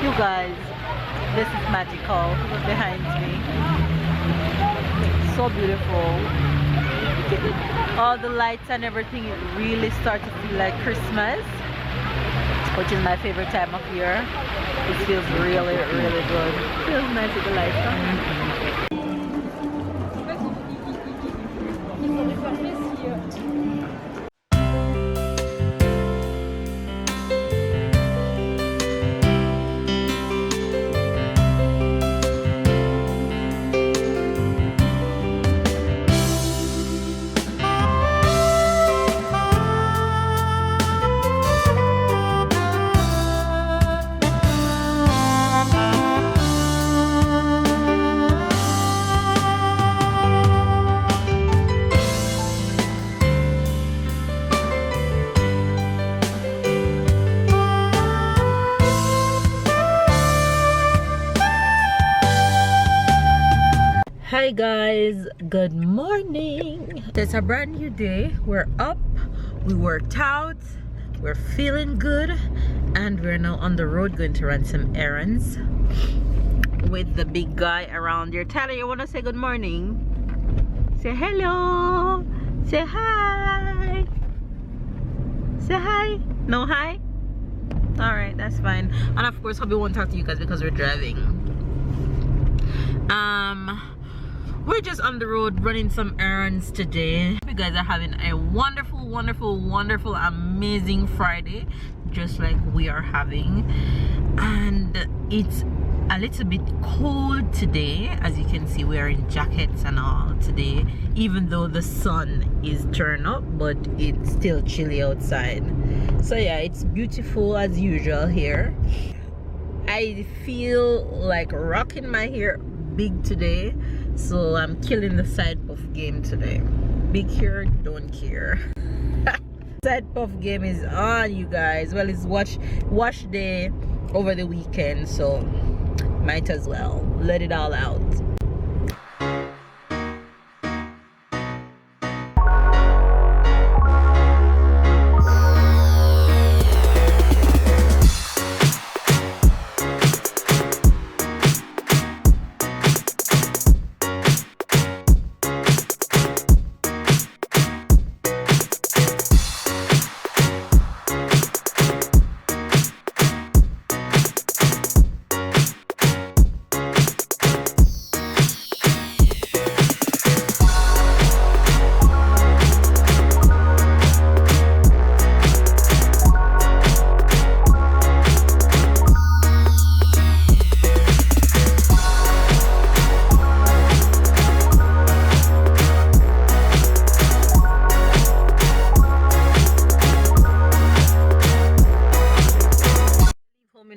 You guys, this is magical behind me. So beautiful. All the lights and everything, it really starts to feel like Christmas, which is my favorite time of year. It feels really, really good. It feels nice with the lights on. Hi guys, good morning. It's a brand new day. We're up, we worked out, we're feeling good, and we're now on the road going to run some errands with the big guy around here. Tyler, you want to say good morning? Say hello. Say hi. Say hi. No hi? Alright, that's fine. And of course hubby won't talk to you guys because we're driving. We're just on the road running some errands today. You guys are having a wonderful, wonderful, wonderful, amazing Friday, just like we are having. And it's a little bit cold today. As you can see, we are in jackets and all today, even though the sun is turned up, but it's still chilly outside. So yeah, it's beautiful as usual here. I feel like rocking my hair big today, so I'm killing the side puff game today. Big hair, don't care. Side puff game is on, you guys. Well, it's wash day over the weekend, so might as well let it all out.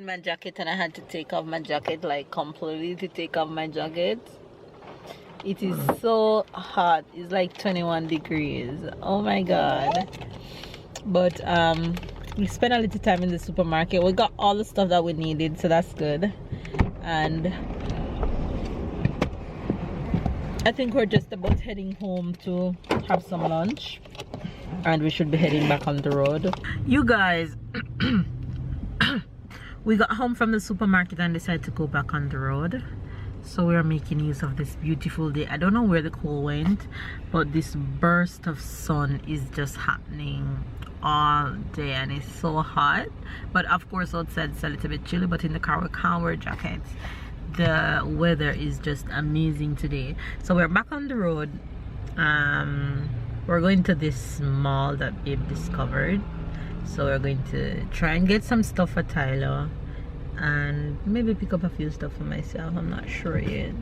My jacket, and I had to take off my jacket, like completely to take off my jacket. It is so hot. It's like 21 degrees. Oh my god. But we spent a little time in the supermarket. We got all the stuff that we needed, so that's good. And I think we're just about heading home to have some lunch, and we should be heading back on the road. You guys, we got home from the supermarket and decided to go back on the road. So we are making use of this beautiful day. I don't know where the cold went, but this burst of sun is just happening all day, and it's so hot. But of course outside it's a little bit chilly, but in the car we can't wear jackets. The weather is just amazing today. So we're back on the road. We're going to this mall that Babe discovered. So we're going to try and get some stuff for Tyler and maybe pick up a few stuff for myself. I'm not sure yet,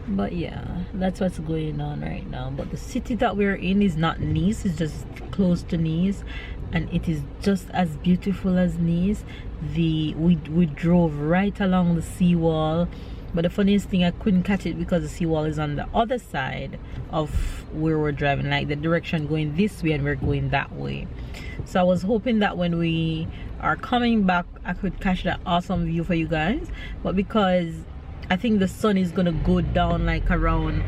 but yeah, that's what's going on right now. But the city that we're in is not Nice, it's just close to Nice, and it is just as beautiful as Nice. We drove right along the seawall, but the funniest thing, I couldn't catch it because the seawall is on the other side of where we're driving, like the direction going this way and we're going that way. So I was hoping that when we are coming back I could catch that awesome view for you guys, but because I think the sun is gonna go down like around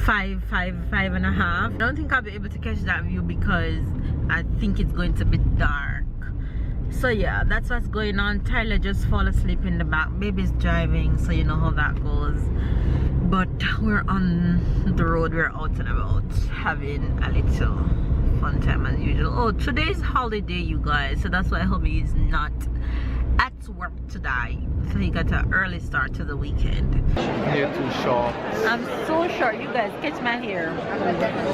5:30. I don't think I'll be able to catch that view because I think it's going to be dark. So yeah, that's what's going on. Tyler just fall asleep in the back. Baby's driving, so you know how that goes. But we're on the road, we're out and about having a little fun time as usual. Oh, today's holiday, you guys, so that's why hubby is not at work today, so he got an early start to the weekend. You're too short. I'm so short, you guys, catch my hair.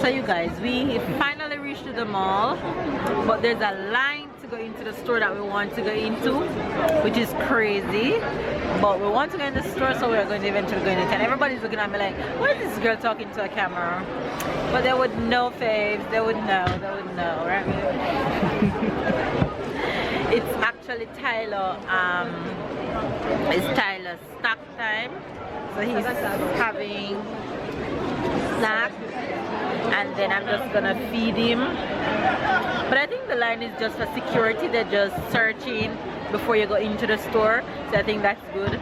So you guys, we finally reached the mall, but there's a line to go into the store that we want to go into, which is crazy. But we want to go in the store, so we're going to eventually go in it. And everybody's looking at me like, what is this girl talking to a camera? But they would know, faves, they would know, right? It's actually Tyler, it's Tyler's snack time. So he's having snack, and then I'm just gonna feed him. But I think the line is just for security. They're just searching before you go into the store, so I think that's good.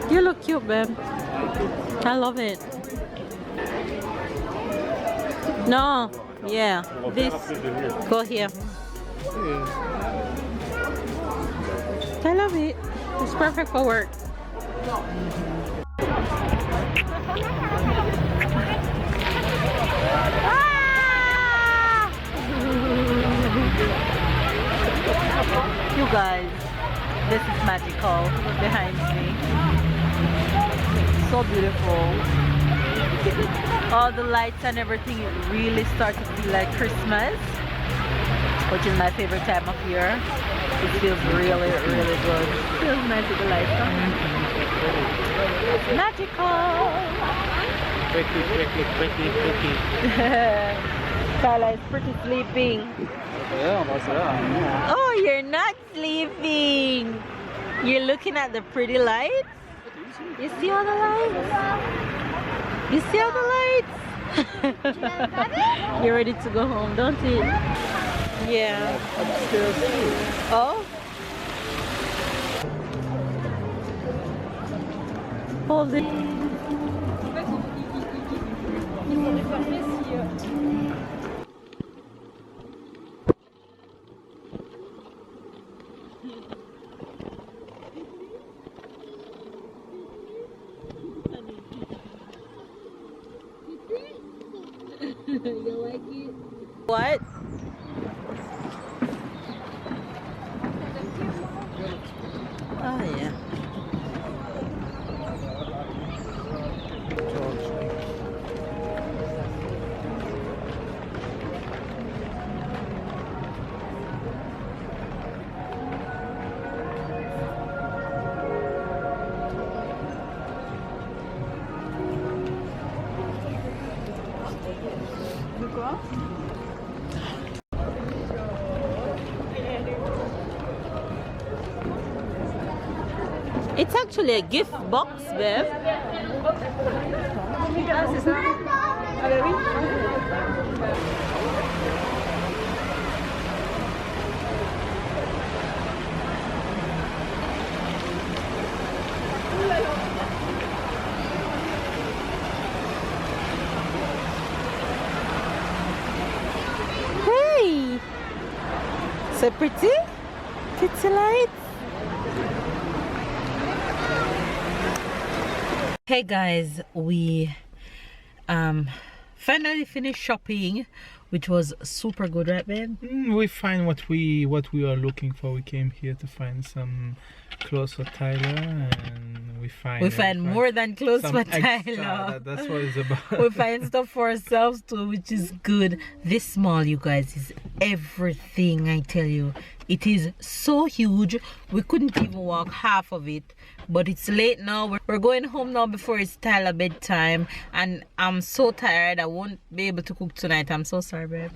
You look cute, babe. I love it. No, yeah, this. Go here. I love it. It's perfect for work. Ah! You guys, this is magical behind me. So beautiful. All the lights and everything, it really starts to feel like Christmas, which is my favorite time of year. It feels really, really good. It feels nice with the lights on. It's magical. Pretty. Tyler is pretty sleeping. Yeah, that's right. Oh, you're not sleeping. You're looking at the pretty lights. You see all the lights? You see all the lights? You're ready to go home, don't you? Yeah. Oh? Hold it. You like it? What? Oh yeah. It's actually a gift box, babe. Hey! So pretty? Pretty lights? Hey guys, we finally finished shopping, which was super good, right babe? We find what we are looking for. We came here to find some clothes for Tyler, and we find more than clothes some for extra. Tyler. That's what it's about. We find stuff for ourselves too, which is good. This mall, you guys, is everything. I tell you, it is so huge. We couldn't even walk half of it, but it's late now. We're going home now before it's Tyler bedtime, and I'm so tired. I won't be able to cook tonight. I'm so sorry, babe.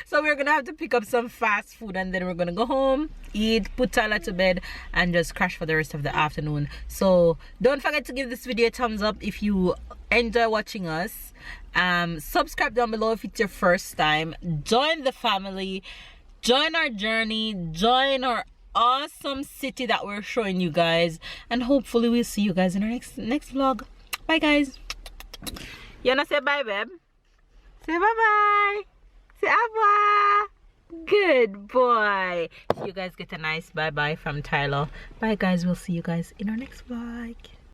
So we're gonna have to pick up some fast food, and then we're gonna go home, eat, put Tyler to bed, and just crash for the rest of the afternoon. So don't forget to give this video a thumbs up if you enjoy watching us. Subscribe down below if it's your first time. Join the family, join our journey, join our awesome city that we're showing you guys, and hopefully we'll see you guys in our next vlog. Bye, guys. You wanna say bye, babe? Say bye-bye. Say bye. Good boy. You guys get a nice bye-bye from Tyler. Bye, guys. We'll see you guys in our next vlog.